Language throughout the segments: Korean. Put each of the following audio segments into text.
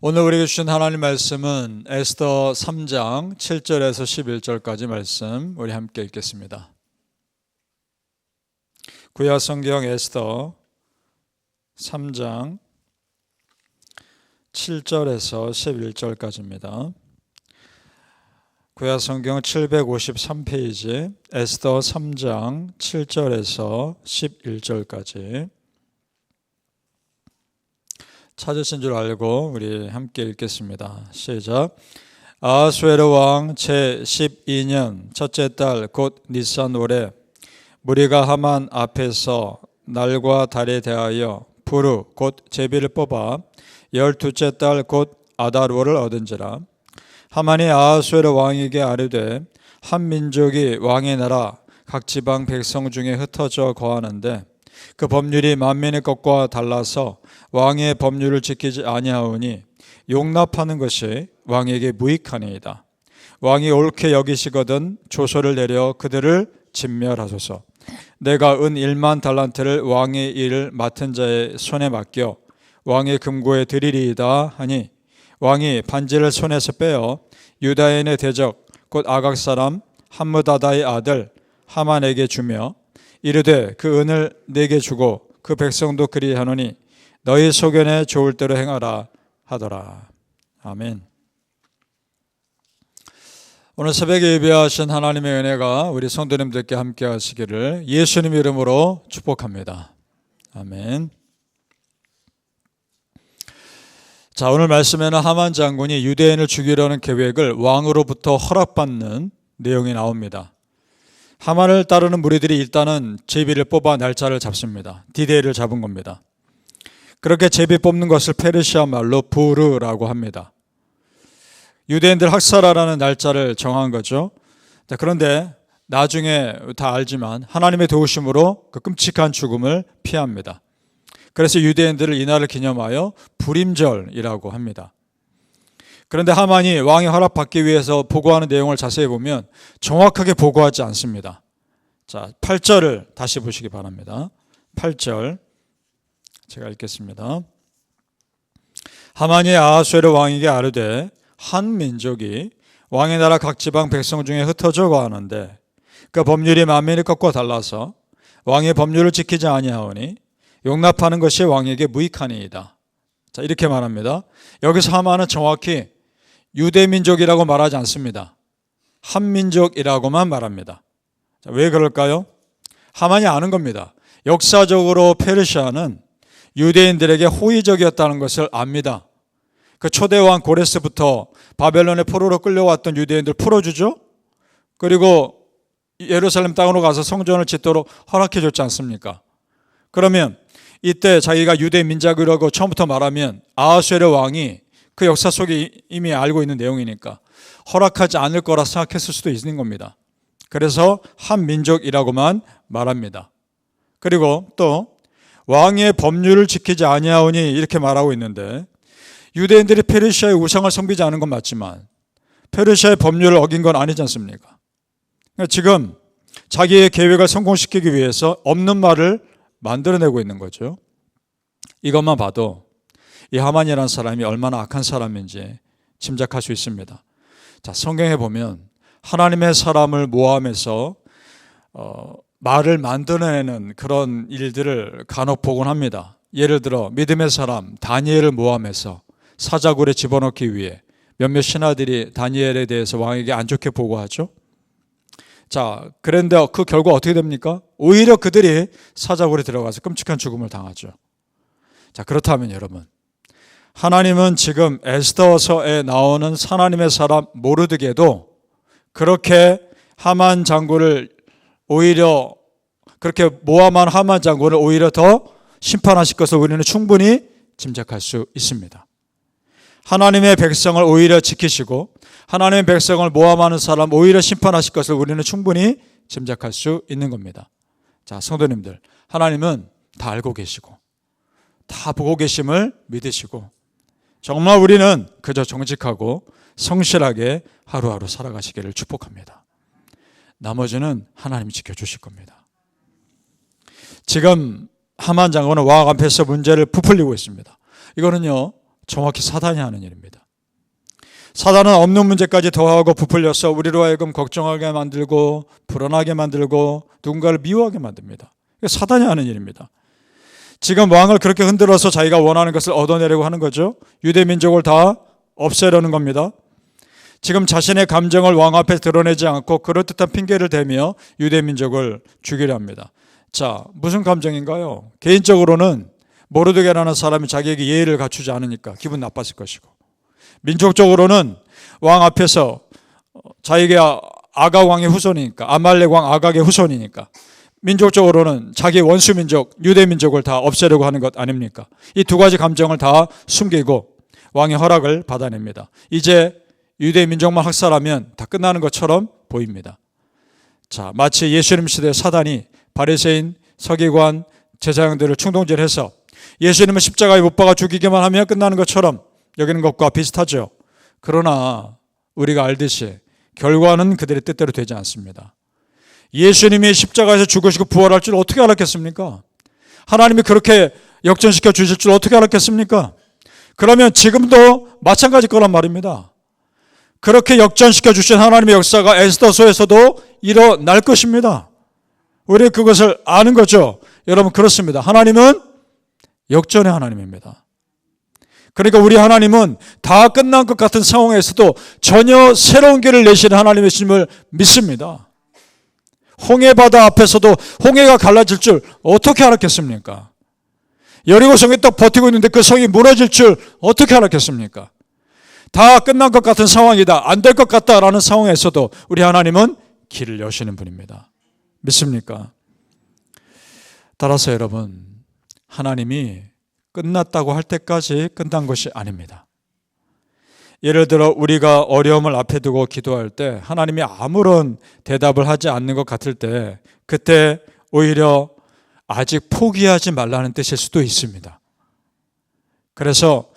오늘 우리에게 주신 하나님 말씀은 에스더 3장 7절에서 11절까지 말씀 우리 함께 읽겠습니다. 구약 성경 에스더 3장 7절에서 11절까지입니다. 구약 성경 753페이지 에스더 3장 7절에서 11절까지 찾으신 줄 알고 우리 함께 읽겠습니다. 시작. 아하수에로 왕 제12년 첫째 달 곧 니산 월에 무리가 하만 앞에서 날과 달에 대하여 부르 곧 제비를 뽑아 12째 달 곧 아달월을 얻은지라. 하만이 아하수에로 왕에게 아뢰되 한 민족이 왕의 나라 각 지방 백성 중에 흩어져 거하는데 그 법률이 만민의 것과 달라서 왕의 법률을 지키지 아니하오니 용납하는 것이 왕에게 무익하니이다. 왕이 옳게 여기시거든 조서를 내려 그들을 진멸하소서. 내가 은 1만 달란트를 왕의 일을 맡은 자의 손에 맡겨 왕의 금고에 드리리이다 하니 왕이 반지를 손에서 빼어 유다인의 대적 곧 아각 사람 함므다다의 아들 하만에게 주며 이르되 그 은을 내게 주고 그 백성도 그리하노니 너희 소견에 좋을 대로 행하라 하더라. 아멘. 오늘 새벽에 예배하신 하나님의 은혜가 우리 성도님들께 함께 하시기를 예수님 이름으로 축복합니다. 아멘. 자, 오늘 말씀에는 하만 장군이 유대인을 죽이려는 계획을 왕으로부터 허락받는 내용이 나옵니다. 하만을 따르는 무리들이 일단은 제비를 뽑아 날짜를 잡습니다. 디데이를 잡은 겁니다. 그렇게 제비 뽑는 것을 페르시아 말로 부르라고 합니다. 유대인들 학살하라는 날짜를 정한 거죠. 그런데 나중에 다 알지만 하나님의 도우심으로 그 끔찍한 죽음을 피합니다. 그래서 유대인들을 이날을 기념하여 불임절이라고 합니다. 그런데 하만이 왕의 허락받기 위해서 보고하는 내용을 자세히 보면 정확하게 보고하지 않습니다. 자, 8절을 다시 보시기 바랍니다. 8절 제가 읽겠습니다. 하만이 아하수에로 왕에게 아뢰되 한 민족이 왕의 나라 각 지방 백성 중에 흩어져 거하는데 그 법률이 만민의 것과 달라서 왕의 법률을 지키지 아니하오니 용납하는 것이 왕에게 무익하니이다. 자, 이렇게 말합니다. 여기서 하만은 정확히 유대민족이라고 말하지 않습니다. 한민족이라고만 말합니다. 자, 왜 그럴까요? 하만이 아는 겁니다. 역사적으로 페르시아는 유대인들에게 호의적이었다는 것을 압니다. 그 초대왕 고레스부터 바벨론의 포로로 끌려왔던 유대인들 풀어주죠. 그리고 예루살렘 땅으로 가서 성전을 짓도록 허락해 줬지 않습니까? 그러면 이때 자기가 유대 민족이라고 처음부터 말하면 아하수에로 왕이 그 역사 속에 이미 알고 있는 내용이니까 허락하지 않을 거라 생각했을 수도 있는 겁니다. 그래서 한 민족이라고만 말합니다. 그리고 또 왕의 법률을 지키지 아니하오니 이렇게 말하고 있는데 유대인들이 페르시아의 우상을 섬기지 않은 건 맞지만 페르시아의 법률을 어긴 건 아니지 않습니까? 지금 자기의 계획을 성공시키기 위해서 없는 말을 만들어내고 있는 거죠. 이것만 봐도 이 하만이라는 사람이 얼마나 악한 사람인지 짐작할 수 있습니다. 자, 성경에 보면 하나님의 사람을 모함해서 말을 만들어내는 그런 일들을 간혹 보곤 합니다. 예를 들어 믿음의 사람 다니엘을 모함해서 사자굴에 집어넣기 위해 몇몇 신하들이 다니엘에 대해서 왕에게 안 좋게 보고하죠. 자, 그런데 그 결과 어떻게 됩니까? 오히려 그들이 사자굴에 들어가서 끔찍한 죽음을 당하죠. 자, 그렇다면 여러분, 하나님은 지금 에스더서에 나오는 하나님의 사람 모르드게도 그렇게 하만 장군을 오히려 그렇게 모함한 하만 장군을 오히려 더 심판하실 것을 우리는 충분히 짐작할 수 있습니다. 하나님의 백성을 오히려 지키시고 하나님의 백성을 모함하는 사람 오히려 심판하실 것을 우리는 충분히 짐작할 수 있는 겁니다. 자, 성도님들, 하나님은 다 알고 계시고 다 보고 계심을 믿으시고 정말 우리는 그저 정직하고 성실하게 하루하루 살아가시기를 축복합니다. 나머지는 하나님이 지켜주실 겁니다. 지금 하만 장군은 왕 앞에서 문제를 부풀리고 있습니다. 이거는요 정확히 사단이 하는 일입니다. 사단은 없는 문제까지 더하고 부풀려서 우리로 하여금 걱정하게 만들고 불안하게 만들고 누군가를 미워하게 만듭니다. 이게 사단이 하는 일입니다. 지금 왕을 그렇게 흔들어서 자기가 원하는 것을 얻어내려고 하는 거죠. 유대 민족을 다 없애려는 겁니다. 지금 자신의 감정을 왕 앞에 드러내지 않고 그럴듯한 핑계를 대며 유대 민족을 죽이려 합니다. 자, 무슨 감정인가요? 개인적으로는 모르드게라는 사람이 자기에게 예의를 갖추지 않으니까 기분 나빴을 것이고, 민족적으로는 왕 앞에서 자기가 아각 왕의 후손이니까, 아말렉 왕 아각의 후손이니까 민족적으로는 자기 원수 민족 유대 민족을 다 없애려고 하는 것 아닙니까? 이 두 가지 감정을 다 숨기고 왕의 허락을 받아냅니다. 이제 유대 민족만 학살하면 다 끝나는 것처럼 보입니다. 자, 마치 예수님 시대 사단이 바리새인, 서기관, 제사장들을 충동질해서 예수님은 십자가에 못 박아 죽이기만 하면 끝나는 것처럼 여기는 것과 비슷하죠. 그러나 우리가 알듯이 결과는 그들의 뜻대로 되지 않습니다. 예수님이 십자가에서 죽으시고 부활할 줄 어떻게 알았겠습니까? 하나님이 그렇게 역전시켜 주실 줄 어떻게 알았겠습니까? 그러면 지금도 마찬가지 거란 말입니다. 그렇게 역전시켜 주신 하나님의 역사가 에스더서에서도 일어날 것입니다. 우리 그것을 아는 거죠. 여러분, 그렇습니다. 하나님은 역전의 하나님입니다. 그러니까 우리 하나님은 다 끝난 것 같은 상황에서도 전혀 새로운 길을 내시는 하나님이심을 믿습니다. 홍해바다 앞에서도 홍해가 갈라질 줄 어떻게 알았겠습니까? 여리고 성이 딱 버티고 있는데 그 성이 무너질 줄 어떻게 알았겠습니까? 다 끝난 것 같은 상황이다, 안 될 것 같다라는 상황에서도 우리 하나님은 길을 여시는 분입니다. 믿습니까? 따라서 여러분, 하나님이 끝났다고 할 때까지 끝난 것이 아닙니다. 예를 들어 우리가 어려움을 앞에 두고 기도할 때 하나님이 아무런 대답을 하지 않는 것 같을 때, 그때 오히려 아직 포기하지 말라는 뜻일 수도 있습니다. 그래서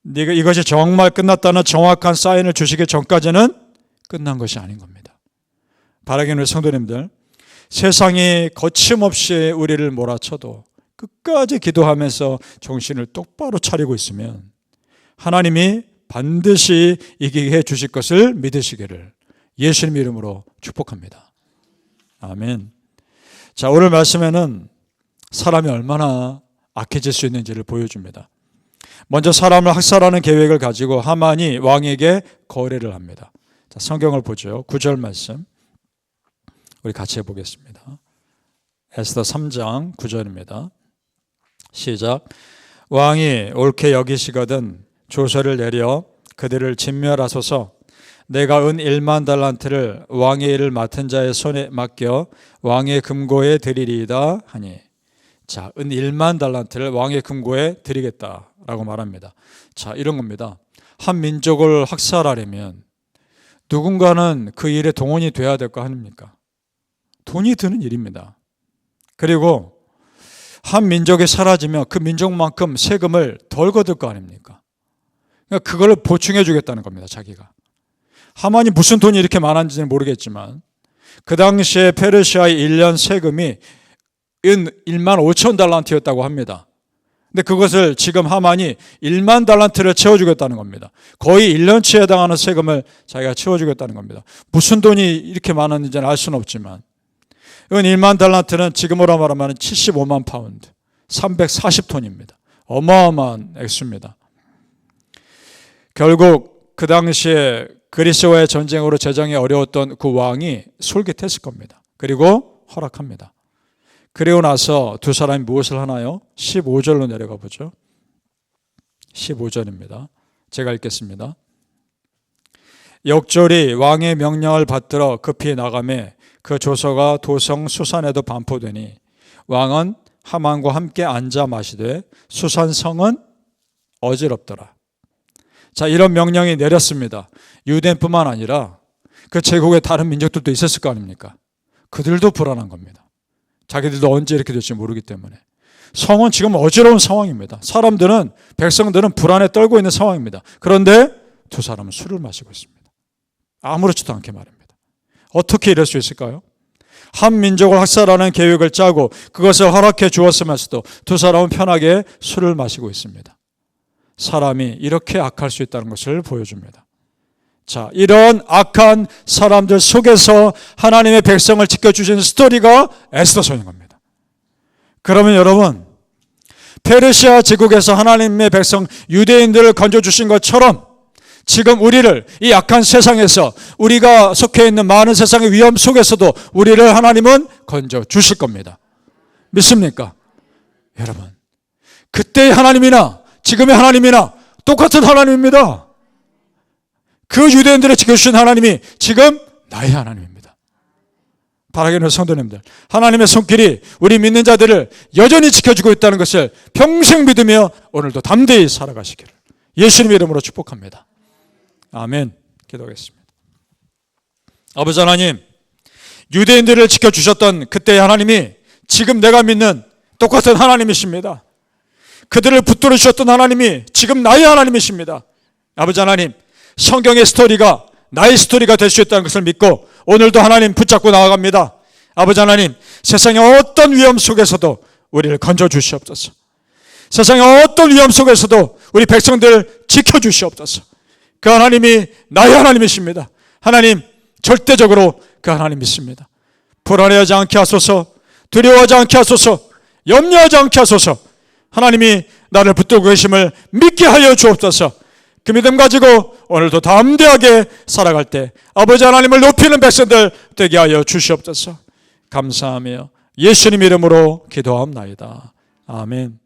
네가 이것이 정말 끝났다는 정확한 사인을 주시기 전까지는 끝난 것이 아닌 겁니다. 바라기는 성도님들, 세상이 거침없이 우리를 몰아쳐도 끝까지 기도하면서 정신을 똑바로 차리고 있으면 하나님이 반드시 이기게 해 주실 것을 믿으시기를 예수님 이름으로 축복합니다. 아멘. 자, 오늘 말씀에는 사람이 얼마나 악해질 수 있는지를 보여줍니다. 먼저 사람을 학살하는 계획을 가지고 하만이 왕에게 거래를 합니다. 자, 성경을 보죠. 9절 말씀 우리 같이 해보겠습니다. 에스더 3장 9절입니다. 시작. 왕이 옳게 여기시거든 조서를 내려 그들을 진멸하소서. 내가 은 1만 달란트를 왕의 일을 맡은 자의 손에 맡겨 왕의 금고에 드리리이다 하니. 자, 은 1만 달란트를 왕의 금고에 드리겠다라고 말합니다. 자, 이런 겁니다. 한 민족을 학살하려면 누군가는 그 일에 동원이 돼야 될 거 아닙니까? 돈이 드는 일입니다. 그리고 한 민족이 사라지면 그 민족만큼 세금을 덜 거둘 거 아닙니까? 그러니까 그걸 보충해 주겠다는 겁니다. 자기가. 하만이 무슨 돈이 이렇게 많았는지는 모르겠지만 그 당시에 페르시아의 1년 세금이 1만 5천 달란트였다고 합니다. 근데 그것을 지금 하만이 1만 달란트를 채워주겠다는 겁니다. 거의 1년치에 해당하는 세금을 자기가 채워주겠다는 겁니다. 무슨 돈이 이렇게 많았는지는 알 수는 없지만 1만 달란트는 지금으로 말하면 75만 파운드, 340톤입니다. 어마어마한 액수입니다. 결국 그 당시에 그리스와의 전쟁으로 재정이 어려웠던 그 왕이 솔깃했을 겁니다. 그리고 허락합니다. 그리고 나서 두 사람이 무엇을 하나요? 15절로 내려가 보죠. 15절입니다. 제가 읽겠습니다. 역졸이 왕의 명령을 받들어 급히 나가매 그 조서가 도성 수산에도 반포되니 왕은 하만과 함께 앉아 마시되 수산성은 어지럽더라. 자, 이런 명령이 내렸습니다. 유대인뿐만 아니라 그 제국의 다른 민족들도 있었을 거 아닙니까? 그들도 불안한 겁니다. 자기들도 언제 이렇게 될지 모르기 때문에. 성은 지금 어지러운 상황입니다. 사람들은, 백성들은 불안에 떨고 있는 상황입니다. 그런데 두 사람은 술을 마시고 있습니다. 아무렇지도 않게 말입니다. 어떻게 이럴 수 있을까요? 한 민족을 학살하는 계획을 짜고 그것을 허락해 주었으면서도 두 사람은 편하게 술을 마시고 있습니다. 사람이 이렇게 악할 수 있다는 것을 보여줍니다. 자, 이런 악한 사람들 속에서 하나님의 백성을 지켜주신 스토리가 에스더서인 겁니다. 그러면 여러분, 페르시아 제국에서 하나님의 백성 유대인들을 건져주신 것처럼 지금 우리를 이 악한 세상에서 우리가 속해 있는 많은 세상의 위험 속에서도 우리를 하나님은 건져주실 겁니다. 믿습니까? 여러분, 그때의 하나님이나 지금의 하나님이나 똑같은 하나님입니다. 그 유대인들을 지켜주신 하나님이 지금 나의 하나님입니다. 바라기는 성도님들, 하나님의 손길이 우리 믿는 자들을 여전히 지켜주고 있다는 것을 평생 믿으며 오늘도 담대히 살아가시기를 예수님의 이름으로 축복합니다. 아멘. 기도하겠습니다. 아버지 하나님, 유대인들을 지켜주셨던 그때의 하나님이 지금 내가 믿는 똑같은 하나님이십니다. 그들을 붙들어 주셨던 하나님이 지금 나의 하나님이십니다. 아버지 하나님, 성경의 스토리가 나의 스토리가 될 수 있다는 것을 믿고 오늘도 하나님 붙잡고 나아갑니다. 아버지 하나님, 세상의 어떤 위험 속에서도 우리를 건져주시옵소서. 세상의 어떤 위험 속에서도 우리 백성들 지켜주시옵소서. 그 하나님이 나의 하나님이십니다. 하나님, 절대적으로 그 하나님 믿습니다. 불안해하지 않게 하소서, 두려워하지 않게 하소서, 염려하지 않게 하소서. 하나님이 나를 붙들고 계심을 믿게 하여 주옵소서. 그 믿음 가지고 오늘도 담대하게 살아갈 때 아버지 하나님을 높이는 백성들 되게 하여 주시옵소서. 감사하며 예수님 이름으로 기도하옵나이다. 아멘.